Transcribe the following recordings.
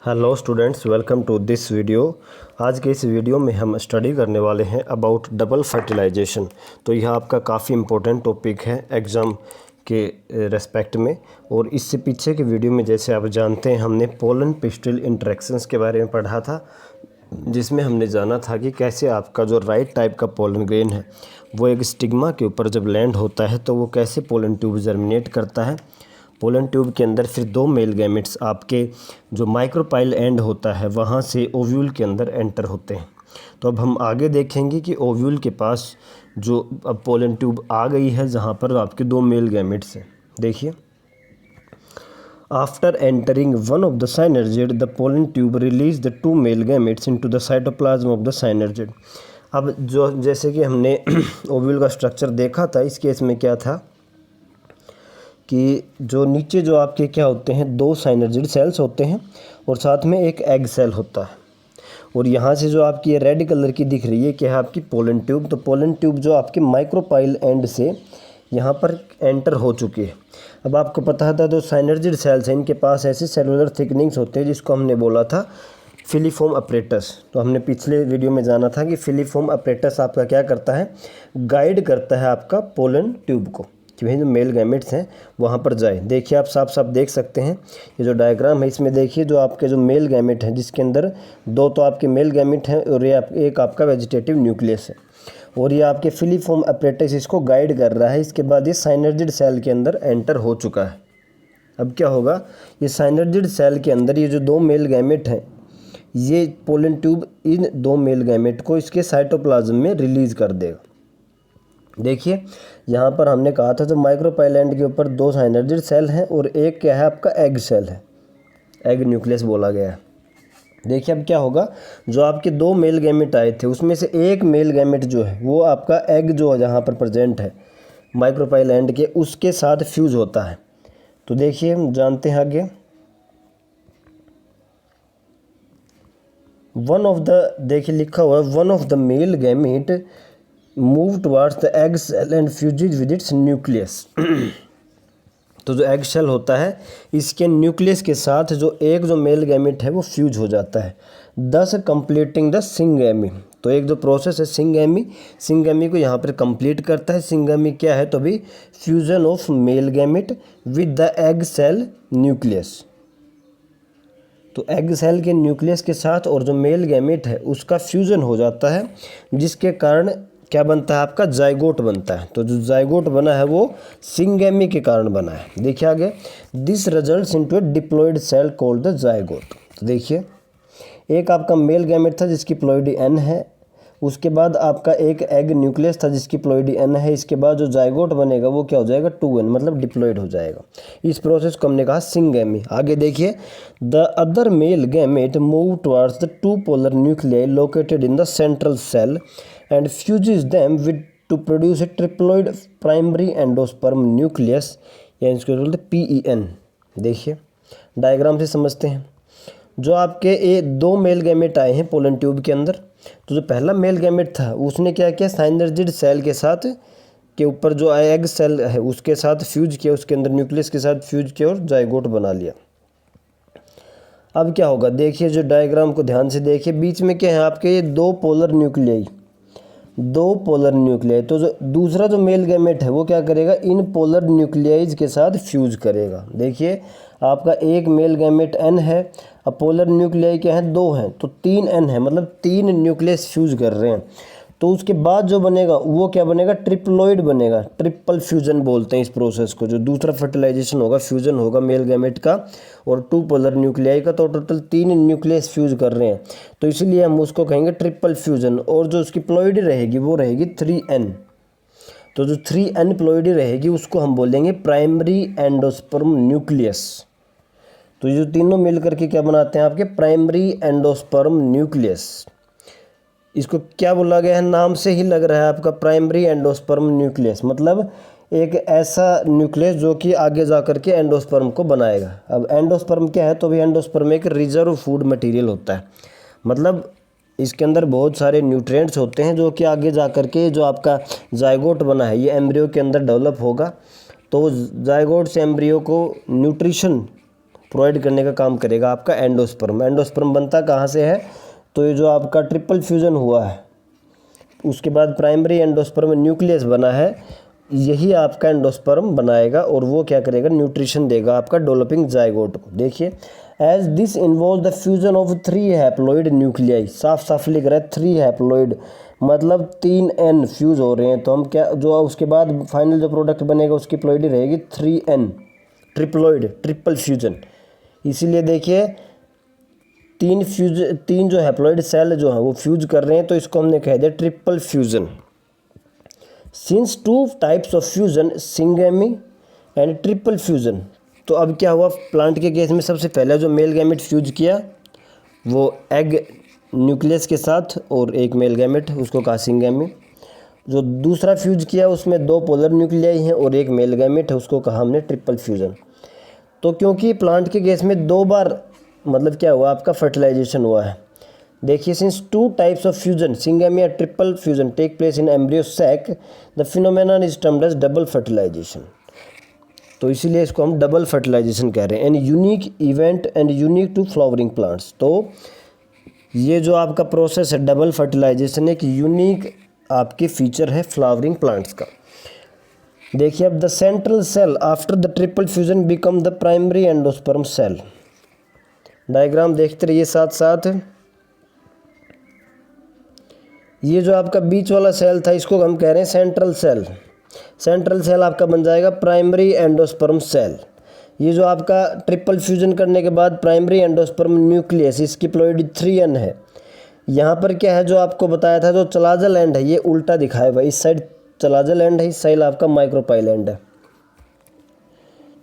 Hello students, welcome to this video. आज के इस वीडियो में हम स्टडी करने वाले हैं अबाउट डबल फर्टिलाइजेशन। तो यह आपका काफ़ी इम्पोर्टेंट टॉपिक है एग्ज़ाम के रेस्पेक्ट में। और इससे पीछे के वीडियो में जैसे आप जानते हैं हमने पोलन पिस्टिल इंटरेक्शंस के बारे में पढ़ा था, जिसमें हमने जाना था कि कैसे आपका जो राइट टाइप का पोलन ग्रेन है वो एक स्टिग्मा के ऊपर जब लैंड होता है तो वो कैसे पोलन ट्यूब जर्मिनेट करता है। पोलन ट्यूब के अंदर फिर दो मेल गैमेट्स आपके जो माइक्रोपाइल एंड होता है वहाँ से ओव्यूल के अंदर एंटर होते हैं। तो अब हम आगे देखेंगे कि ओव्यूल के पास जो अब पोलन ट्यूब आ गई है जहाँ पर आपके दो मेल गैमेट्स हैं। देखिए, after entering one of the साइनर्जिड the pollen tube release the two male gametes into the cytoplasm of the साइनर्जिड। अब जो जैसे कि हमने ओव्यूल का स्ट्रक्चर देखा था, इस केस में क्या था कि जो नीचे जो आपके क्या होते हैं, दो साइनर्जिड सेल्स होते हैं और साथ में एक एग सेल होता है। और यहाँ से जो आपकी ये रेड कलर की दिख रही है क्या है आपकी पोलन ट्यूब। तो पोलन ट्यूब जो आपके माइक्रोपाइल एंड से यहाँ पर एंटर हो चुकी है। अब आपको पता था जो साइनर्जिड सेल्स हैं इनके पास ऐसे सेलुलर थिकनिंग्स होते हैं जिसको हमने बोला था फिलीफोम अपरेटस। तो हमने पिछले वीडियो में जाना था कि फिलीफोम अपरेटस आपका क्या करता है, गाइड करता है आपका पोलन ट्यूब को कि भाई जो मेल गैमेट्स हैं वहाँ पर जाए। देखिए, आप साफ साफ देख सकते हैं ये जो डायग्राम है इसमें देखिए जो आपके जो मेल गैमेट हैं जिसके अंदर दो तो आपके मेल गैमेट हैं और ये एक आपका वेजिटेटिव न्यूक्लियस है और ये आपके फिलीफोम अपरेटस इसको गाइड कर रहा है। इसके बाद ये साइनर्जिड सेल के अंदर एंटर हो चुका है। अब क्या होगा, ये साइनर्जिड सेल के अंदर ये जो दो मेल गैमेट हैं ये पोलन ट्यूब इन दो मेल गैमेट को इसके साइटोप्लाज्म में रिलीज़ कर देगा। देखिए, यहाँ पर हमने कहा था जो माइक्रोपाइल एंड के ऊपर दो साइनर्जिड सेल हैं और एक क्या है आपका एग सेल है, एग न्यूक्लियस बोला गया है। देखिए अब क्या होगा, जो आपके दो मेल गैमेट आए थे उसमें से एक मेल गैमेट जो है वो आपका एग जो जहाँ पर प्रेजेंट है माइक्रोपाइल एंड के उसके साथ फ्यूज होता है। तो देखिए हम जानते हैं आगे, वन ऑफ द, देखिए लिखा हुआ है one of the male gamete move towards the egg cell and fuses with its nucleus. तो जो एग सेल होता है इसके न्यूक्लियस के साथ जो एक जो मेल गैमेट है वो फ्यूज हो जाता है, दस कंप्लीटिंग द सिंगैमी। तो एक जो प्रोसेस है सिंगैमी को यहाँ पर कंप्लीट करता है। सिंगैमी क्या है, तो अभी fusion of male gamete with the egg cell nucleus. तो एग सेल के न्यूक्लियस के साथ और जो मेल गैमेट है उसका फ्यूजन हो जाता है, जिसके कारण क्या बनता है आपका जाइगोट बनता है। तो जो जाइगोट बना है वो सिंगैमी के कारण बना है। देखिए आगे, this results into a diploid cell called the zygote. तो देखिए, एक आपका मेल गैमेट था जिसकी प्लॉइडी एन है, उसके बाद आपका एक एग न्यूक्लियस था जिसकी प्लॉइडी एन है, इसके बाद जो जाइगोट बनेगा वो क्या हो जाएगा 2n, मतलब डिप्लॉयड हो जाएगा। इस प्रोसेस को हमने कहा सिंगैमी। आगे देखिए, the other male gamete move towards the two polar nuclei located in the central cell and fuses them with to produce a triploid primary endosperm nucleus, या इसको बोलते हैं PEN। देखिए डायग्राम से समझते हैं, जो आपके ये दो मेल गैमेट आए हैं पोलन ट्यूब के अंदर, तो जो पहला मेल गैमेट था उसने क्या किया, साइनर्जिड सेल के साथ के ऊपर जो एग सेल है उसके साथ फ्यूज किया, उसके अंदर न्यूक्लियस के साथ फ्यूज किया और जाइगोट बना लिया। अब क्या होगा, देखिए जो डायग्राम को ध्यान से देखिए, बीच में क्या है आपके ये दो पोलर न्यूक्लियाई, दो पोलर न्यूक्लियाई। तो जो दूसरा जो मेल गैमेट है वो क्या करेगा, इन पोलर न्यूक्लियाइज के साथ फ्यूज करेगा। देखिए आपका एक मेल गैमेट n है, अब पोलर न्यूक्लियाई क्या है, दो हैं, तो 3n है, मतलब 3 न्यूक्लियस फ्यूज कर रहे हैं। तो उसके बाद जो बनेगा वो क्या बनेगा, ट्रिप्लॉइड बनेगा। ट्रिपल फ्यूजन बोलते हैं इस प्रोसेस को। जो दूसरा फर्टिलाइजेशन होगा, फ्यूजन होगा मेल गैमेट का और टू पोलर न्यूक्लियाई का, तो टोटल 3 न्यूक्लियस फ्यूज कर रहे हैं, तो इसलिए हम उसको कहेंगे ट्रिपल फ्यूजन। और जो उसकी प्लॉइडी रहेगी वो रहेगी 3n। तो जो 3n प्लॉइडी रहेगी उसको हम बोलेंगे प्राइमरी एंडोस्पर्म न्यूक्लियस। तो ये जो तीनों मिल करके क्या बनाते हैं आपके प्राइमरी एंडोस्पर्म न्यूक्लियस। इसको क्या बोला गया है, नाम से ही लग रहा है आपका प्राइमरी एंडोस्पर्म न्यूक्लियस, मतलब एक ऐसा न्यूक्लियस जो कि आगे जा करके एंडोस्पर्म को बनाएगा। अब एंडोस्पर्म क्या है, तो भी एंडोस्पर्म एक रिजर्व फूड मटेरियल होता है, मतलब इसके अंदर बहुत सारे न्यूट्रिएंट्स होते हैं जो कि आगे जा करके जो आपका जाइगोट बना है ये एम्ब्रियो के अंदर डेवलप होगा। तो जाइगोट से एम्ब्रियो को न्यूट्रिशन प्रोवाइड करने का काम करेगा आपका एंडोस्पर्म। एंडोस्पर्म बनता कहाँ से है, तो ये जो आपका ट्रिपल फ्यूज़न हुआ है उसके बाद प्राइमरी एंडोस्पर्म न्यूक्लियस बना है, यही आपका एंडोस्पर्म बनाएगा और वो क्या करेगा, न्यूट्रिशन देगा आपका डेवलपिंग जाइगोट को। देखिए as this involve the fusion of 3 haploid nuclei, साफ साफ लिख रहा है 3 हैप्लॉइड मतलब 3 N फ्यूज़ हो रहे हैं, तो हम क्या जो उसके बाद फाइनल जो प्रोडक्ट बनेगा उसकी प्लॉइडी रहेगी 3N, ट्रिप्लॉइड, ट्रिपल फ्यूजन। इसीलिए देखिए 3 जो हैप्लॉइड सेल जो है वो फ्यूज कर रहे हैं, तो इसको हमने कह दिया triple fusion. Since 2 types of fusion, syngamy and triple fusion, तो अब क्या हुआ, प्लांट के केस में सबसे पहले जो मेल गैमेट फ्यूज किया वो एग न्यूक्लियस के साथ और एक मेल गैमेट, उसको कहा सिंगेमी। जो दूसरा फ्यूज किया उसमें 2 पोलर न्यूक्लियाई हैं और एक मेल गैमेट है, उसको कहा हमने ट्रिपल फ्यूजन। तो क्योंकि प्लांट के केस में 2 बार मतलब क्या हुआ आपका फर्टिलाइजेशन हुआ है। देखिए since 2 types of fusion, syngamy या triple fusion take place in embryo sac, the phenomenon is termed as double fertilisation. तो इसीलिए इसको हम डबल फर्टिलाइजेशन कह रहे हैं। And unique event and unique to flowering plants, तो ये जो आपका प्रोसेस है डबल फर्टिलाइजेशन एक यूनिक आपके फीचर है फ्लावरिंग प्लांट्स का। देखिए अब the central cell after the triple fusion become the primary endosperm cell. Diagram देखते रहिए साथ साथ। ये जो आपका बीच वाला सेल था इसको हम कह रहे हैं सेंट्रल सेल। सेंट्रल सेल आपका बन जाएगा प्राइमरी एंडोस्पर्म सेल। ये जो आपका ट्रिपल फ्यूजन करने के बाद प्राइमरी एंडोस्पर्म न्यूक्लियस, इसकी प्लॉइडी 3N है। यहाँ पर क्या है जो आपको बताया था, जो चलाजल एंड है ये उल्टा दिखाया हुआ, इस साइड चलाजल एंड है, इस साइड आपका माइक्रोपाइल एंड है।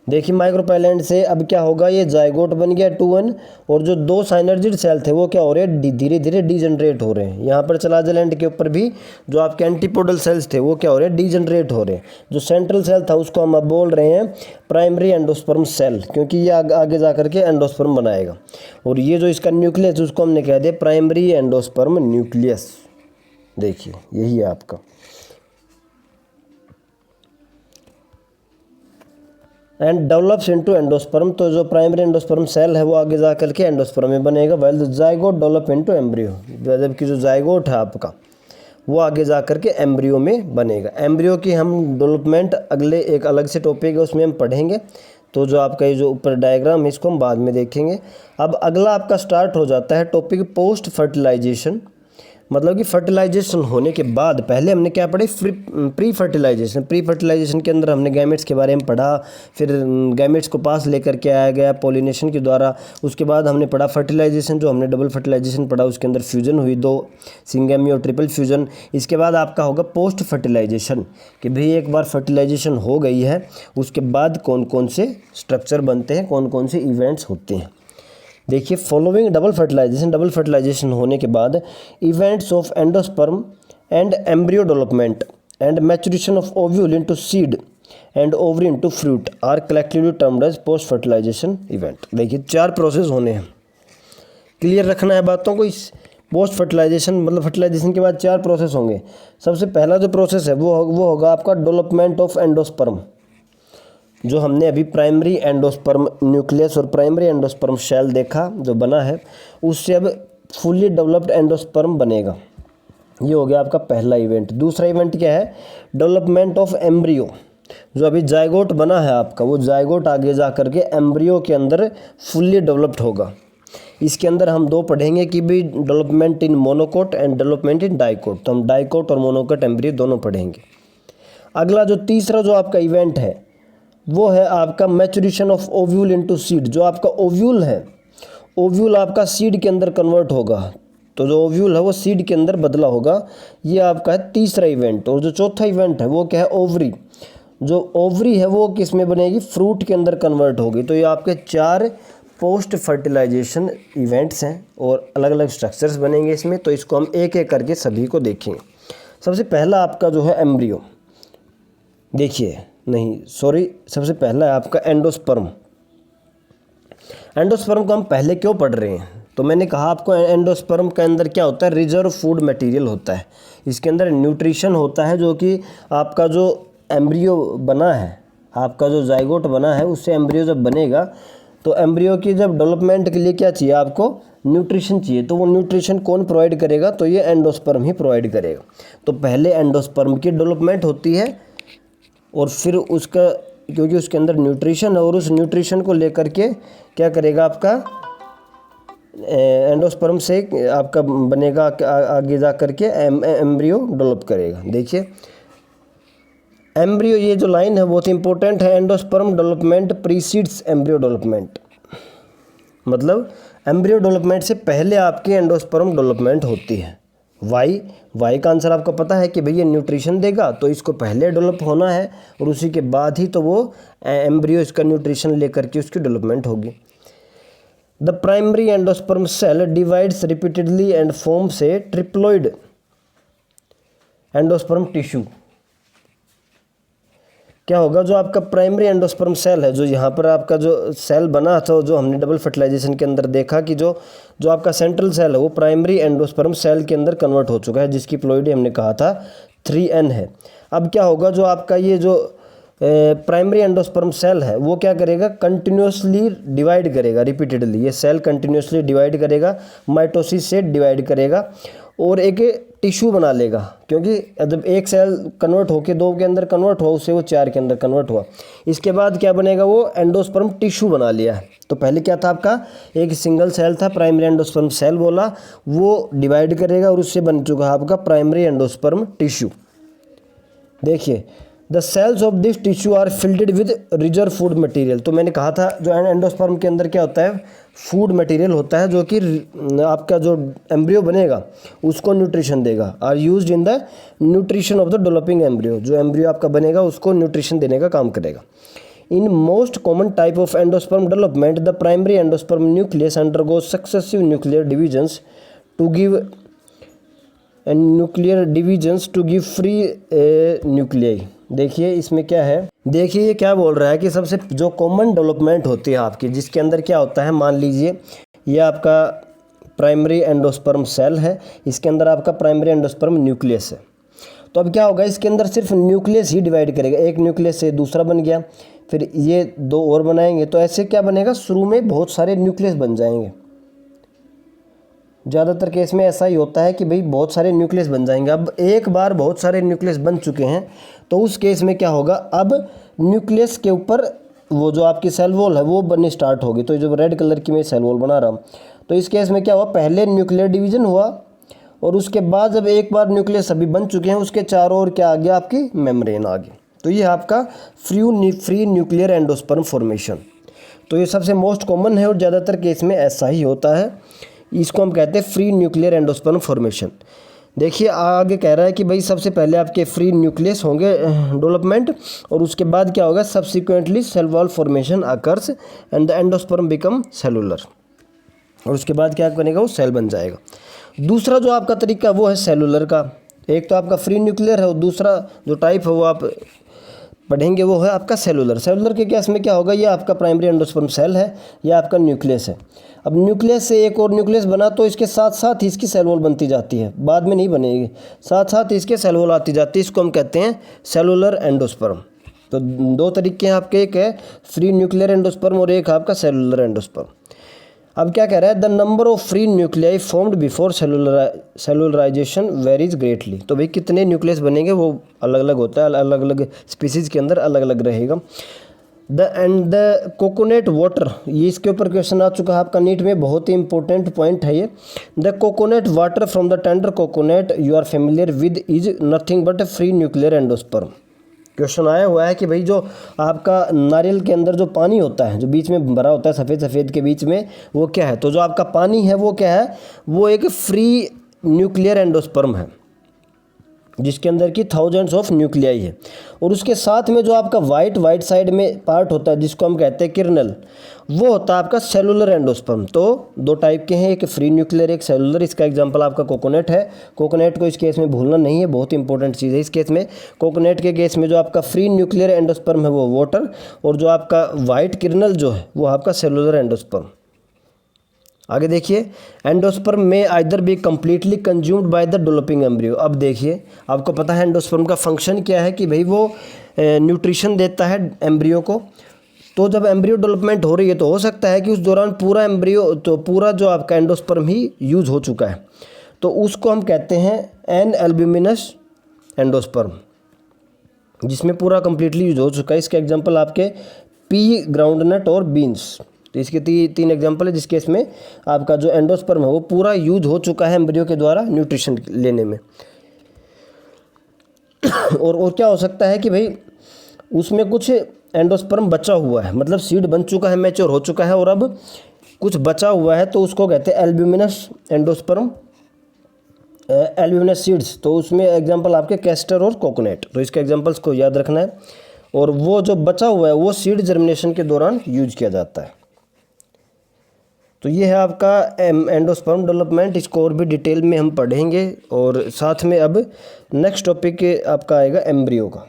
देखिए माइक्रोपाइल एंड से अब क्या होगा, ये जाइगोट बन गया 2N, और जो 2 साइनर्जिड सेल थे वो क्या हो रहे हैं, धीरे धीरे डीजनरेट हो रहे हैं। यहाँ पर चलाजल एंड के ऊपर भी जो आपके एंटीपोडल सेल्स थे वो क्या हो रहे हैं, डीजनरेट हो रहे हैं। जो सेंट्रल सेल था उसको हम अब बोल रहे हैं प्राइमरी एंडोस्पर्म सेल, क्योंकि ये आगे जा करके एंडोस्पर्म बनाएगा। और ये जो इसका न्यूक्लियस उसको हमने कह दिया प्राइमरी एंडोस्पर्म न्यूक्लियस। देखिए यही है आपका। एंड डेवलप्स इनटू एंडोस्पर्म, तो जो प्राइमरी एंडोस्पर्म सेल है वो आगे जा करके एंडोस्पर्म में बनेगा। Well the zygote develop into embryo, जबकि जो जाइगोट है आपका वो आगे जा करके एम्ब्रियो में बनेगा। एम्ब्रियो की हम डेवलपमेंट अगले एक अलग से टॉपिक है उसमें हम पढ़ेंगे, तो जो आपका ये जो ऊपर डायग्राम है इसको हम बाद में देखेंगे। अब अगला आपका स्टार्ट हो जाता है टॉपिक पोस्ट फर्टिलाइजेशन, मतलब कि फर्टिलाइजेशन होने के बाद। पहले हमने क्या पढ़े, प्री फर्टिलाइजेशन। प्री फर्टिलाइजेशन के अंदर हमने गैमेट्स के बारे में पढ़ा, फिर गैमेट्स को पास लेकर के आया गया पॉलिनेशन के द्वारा। उसके बाद हमने पढ़ा फर्टिलाइजेशन, जो हमने डबल फर्टिलाइजेशन पढ़ा, उसके अंदर फ्यूजन हुई 2, सिंगेमी और ट्रिपल फ्यूजन। इसके बाद आपका होगा पोस्ट फर्टिलाइजेशन, कि भाई एक बार फर्टिलाइजेशन हो गई है उसके बाद कौन कौन से स्ट्रक्चर बनते हैं, कौन कौन से इवेंट्स होते हैं। देखिए following double fertilisation, double fertilisation होने के बाद events of endosperm and embryo development and maturation of ovule into seed and ovary into fruit are collectively termed as post fertilisation event. देखिए 4 प्रोसेस होने हैं, क्लियर रखना है बातों को। इस पोस्ट फर्टिलाइजेशन मतलब फर्टिलाइजेशन के बाद 4 प्रोसेस होंगे। सबसे पहला जो प्रोसेस है वो होगा आपका डेवलपमेंट ऑफ एंडोस्पर्म, जो हमने अभी प्राइमरी एंडोस्पर्म न्यूक्लियस और प्राइमरी एंडोस्पर्म सेल देखा जो बना है, उससे अब फुली डेवलप्ड एंडोस्पर्म बनेगा। ये हो गया आपका पहला इवेंट। दूसरा इवेंट क्या है, डेवलपमेंट ऑफ एम्ब्रियो। जो अभी जाइगोट बना है आपका, वो जाइगोट आगे जा करके एम्ब्रियो के अंदर फुल्ली डेवलप्ड होगा। इसके अंदर हम 2 पढ़ेंगे कि भी development in monocot and development in dicot, तो हम डाइकोट और मोनोकोट एम्ब्रियो दोनों पढ़ेंगे। अगला जो तीसरा जो आपका इवेंट है वो है आपका maturation of ovule into seed. जो आपका ओव्यूल है, ओव्यूल आपका सीड के अंदर कन्वर्ट होगा, तो जो ओव्यूल है वो सीड के अंदर बदला होगा। ये आपका है तीसरा इवेंट। और जो चौथा इवेंट है वो क्या है, ओवरी। जो ओवरी है वो किस में बनेगी, फ्रूट के अंदर कन्वर्ट होगी। तो ये आपके 4 पोस्ट फर्टिलाइजेशन इवेंट्स हैं और अलग अलग स्ट्रक्चर्स बनेंगे इसमें, तो इसको हम एक एक करके सभी को देखेंगे। सबसे पहला आपका जो है एम्ब्रियो, देखिए नहीं सॉरी, सबसे पहला है आपका एंडोस्पर्म। एंडोस्पर्म को हम पहले क्यों पढ़ रहे हैं, तो मैंने कहा आपको एंडोस्पर्म के अंदर क्या होता है, रिजर्व फूड मटेरियल होता है। इसके अंदर न्यूट्रिशन होता है, जो कि आपका जो एम्ब्रियो बना है, आपका जो जाइगोट बना है, उससे एम्ब्रियो जब बनेगा तो एम्ब्रियो की जब डेवलपमेंट के लिए क्या चाहिए आपको, न्यूट्रिशन चाहिए। तो वो न्यूट्रिशन कौन प्रोवाइड करेगा, तो ये एंडोस्पर्म ही प्रोवाइड करेगा। तो पहले एंडोस्पर्म की डेवलपमेंट होती है और फिर उसका, क्योंकि उसके अंदर न्यूट्रिशन है और उस न्यूट्रिशन को लेकर के क्या करेगा आपका एंडोस्पर्म से आपका बनेगा आगे जा कर के एम्ब्रियो डेवलप करेगा। देखिए एम्ब्रियो, ये जो लाइन है बहुत इंपॉर्टेंट है। Endosperm development precedes embryo development, मतलब एम्ब्रियो डेवलपमेंट से पहले आपकी एंडोस्पर्म डेवलपमेंट होती है। वाई का आंसर आपको पता है कि भैया न्यूट्रिशन देगा, तो इसको पहले डेवलप होना है और उसी के बाद ही तो वो एम्ब्रियो इसका न्यूट्रिशन लेकर के उसकी डेवलपमेंट होगी। The primary endosperm cell divides repeatedly and forms a triploid endosperm tissue. क्या होगा, जो आपका प्राइमरी एंडोस्पर्म सेल है, जो यहाँ पर आपका जो सेल बना था, जो हमने डबल फर्टिलाइजेशन के अंदर देखा कि जो आपका सेंट्रल सेल है वो प्राइमरी एंडोस्पर्म सेल के अंदर कन्वर्ट हो चुका है, जिसकी प्लॉइडी हमने कहा था 3n है। अब क्या होगा, जो आपका ये जो प्राइमरी एंडोस्पर्म सेल है वो क्या करेगा, कंटिन्यूसली डिवाइड करेगा रिपीटेडली। ये सेल कंटिन्यूसली डिवाइड करेगा, माइटोसिस से डिवाइड करेगा और एक टिश्यू बना लेगा, क्योंकि जब एक सेल कन्वर्ट होकर 2 के अंदर कन्वर्ट हुआ, उससे वो 4 के अंदर कन्वर्ट हुआ। इसके बाद क्या बनेगा, वो एंडोस्पर्म टिश्यू बना लिया है। तो पहले क्या था आपका, एक सिंगल सेल था, प्राइमरी एंडोस्पर्म सेल बोला, वो डिवाइड करेगा और उससे बन चुका है आपका प्राइमरी एंडोस्पर्म टिश्यू। देखिए the cells of this tissue are filled with reserve food material. तो मैंने कहा था जो एंडोस्पर्म के अंदर क्या होता है, फूड मटेरियल होता है, जो कि आपका जो एम्ब्रियो बनेगा उसको न्यूट्रिशन देगा। Are used in the nutrition of the developing embryo. जो एम्ब्रियो आपका बनेगा उसको न्यूट्रिशन देने का काम करेगा। In most common type of endosperm development the primary endosperm nucleus undergoes successive nuclear divisions to give free nuclei. देखिए इसमें क्या है, देखिए ये क्या बोल रहा है कि सबसे जो कॉमन डेवलपमेंट होती है आपकी, जिसके अंदर क्या होता है, मान लीजिए ये आपका प्राइमरी एंडोस्पर्म सेल है, इसके अंदर आपका प्राइमरी एंडोस्पर्म न्यूक्लियस है। तो अब क्या होगा, इसके अंदर सिर्फ न्यूक्लियस ही डिवाइड करेगा। एक न्यूक्लियस से दूसरा बन गया, फिर ये 2 और बनाएंगे, तो ऐसे क्या बनेगा, शुरू में बहुत सारे न्यूक्लियस बन जाएंगे। ज़्यादातर केस में ऐसा ही होता है कि भाई बहुत सारे न्यूक्लियस बन जाएंगे। अब एक बार बहुत सारे न्यूक्लियस बन चुके हैं, तो उस केस में क्या होगा, अब न्यूक्लियस के ऊपर वो जो आपकी सेल वॉल है वो बननी स्टार्ट होगी। तो जो रेड कलर की मैं सेल वॉल बना रहा हूँ, तो इस केस में क्या हुआ, पहले न्यूक्लियर डिवीजन हुआ और उसके बाद जब एक बार न्यूक्लियस अभी बन चुके हैं, उसके चारों ओर क्या आ गया, आपकी मेम्ब्रेन आ गई। तो ये आपका फ्री न्यूक्लियर एंडोस्पर्म फॉर्मेशन। तो ये सबसे मोस्ट कॉमन है और ज़्यादातर केस में ऐसा ही होता है। इसको हम कहते हैं फ्री न्यूक्लियर एंडोस्पर्म फॉर्मेशन। देखिए आगे कह रहा है कि भाई सबसे पहले आपके फ्री न्यूक्लियस होंगे डेवलपमेंट, और उसके बाद क्या होगा, subsequently cell wall formation occurs and the endosperm become cellular. और उसके बाद क्या बनेगा, वो सेल बन जाएगा। दूसरा जो आपका तरीका वो है सेलुलर का। एक तो आपका फ्री न्यूक्लियर है और दूसरा जो टाइप है वो आप पढ़ेंगे वो है आपका सेलुलर। सेलुलर के केस में क्या होगा, ये आपका प्राइमरी एंडोस्पर्म सेल है, ये आपका न्यूक्लियस है। अब न्यूक्लियस से एक और न्यूक्लियस बना तो इसके साथ साथ ही इसकी सेल वॉल बनती जाती है, बाद में नहीं बनेगी, साथ साथ इसके सेल वॉल आती जाती है। इसको हम कहते हैं सेलुलर एंडोस्पर्म। तो 2 तरीके हैं आपके, एक है फ्री न्यूक्लियर एंडोस्पर्म और एक आपका सेलुलर एंडोस्पर्म। अब क्या कह रहा है, the number of free nuclei formed before cellularisation varies greatly. तो भाई कितने न्यूक्लियस बनेंगे वो अलग अलग होता है, अलग अलग स्पीसीज के अंदर अलग अलग रहेगा। द कोकोनट वाटर, ये इसके ऊपर क्वेश्चन आ चुका है आपका नीट में, बहुत ही इंपॉर्टेंट पॉइंट है ये। The coconut water from the tender coconut you are familiar with is nothing but free nuclear endosperm. Question आया हुआ है कि भाई जो आपका नारियल के अंदर जो पानी होता है, जो बीच में भरा होता है सफ़ेद सफ़ेद के बीच में, वो क्या है, तो जो आपका पानी है वो क्या है, वो एक फ्री न्यूक्लियर एंडोस्पर्म है, जिसके अंदर की थाउजेंड्स ऑफ न्यूक्लियाई है। और उसके साथ में जो आपका वाइट साइड में पार्ट होता है, जिसको हम कहते हैं किर्नल, वो होता है आपका सेलुलर एंडोस्पर्म। तो 2 टाइप के हैं, एक फ्री न्यूक्लियर, एक सेलुलर। इसका एग्जांपल आपका कोकोनट है। कोकोनट को इस केस में भूलना नहीं है, बहुत इंपॉर्टेंट चीज़ है इस केस में। कोकोनट के केस में जो आपका फ्री न्यूक्लियर एंडोस्पर्म है वो वाटर, और जो आपका वाइट किर्नल जो है वो आपका सेलुलर एंडोस्पर्म। आगे देखिए, एंडोस्पर्म में either be completely consumed by the developing embryo. अब देखिए आपको पता है एंडोस्पर्म का फंक्शन क्या है कि भाई वो न्यूट्रिशन देता है एम्ब्रियो को, तो जब एम्ब्रियो डेवलपमेंट हो रही है तो हो सकता है कि उस दौरान पूरा एम्ब्रियो तो पूरा जो आपका एंडोस्पर्म ही यूज हो चुका है, तो उसको हम कहते हैं एन एल्ब्यूमिनस एंडोस्पर्म, जिसमें पूरा कंप्लीटली यूज हो चुका है। इसके एग्जांपल आपके पी, ग्राउंडनट और बीन्स, तो इसके तीन एग्जांपल है जिसके इसमें आपका जो एंडोस्पर्म है वो पूरा यूज हो चुका है एम्ब्रियो के द्वारा न्यूट्रिशन लेने में। और क्या हो सकता है कि भाई उसमें कुछ एंडोस्पर्म बचा हुआ है, मतलब सीड बन चुका है, मैच्योर हो चुका है और अब कुछ बचा हुआ है, तो उसको कहते हैं एल्ब्यूमिनस एंडोस्पर्म, एल्ब्यूमिनस सीड्स। तो उसमें एग्जांपल आपके कैस्टर और कोकोनट, तो इसके एग्जांपल्स को याद रखना है। और वो जो बचा हुआ है वो सीड जर्मिनेशन के दौरान यूज किया जाता है। तो ये है आपका एंडोस्पर्म डेवलपमेंट, इसको और भी डिटेल में हम पढ़ेंगे। और साथ में अब नेक्स्ट टॉपिक आपका आएगा एम्ब्रियो का।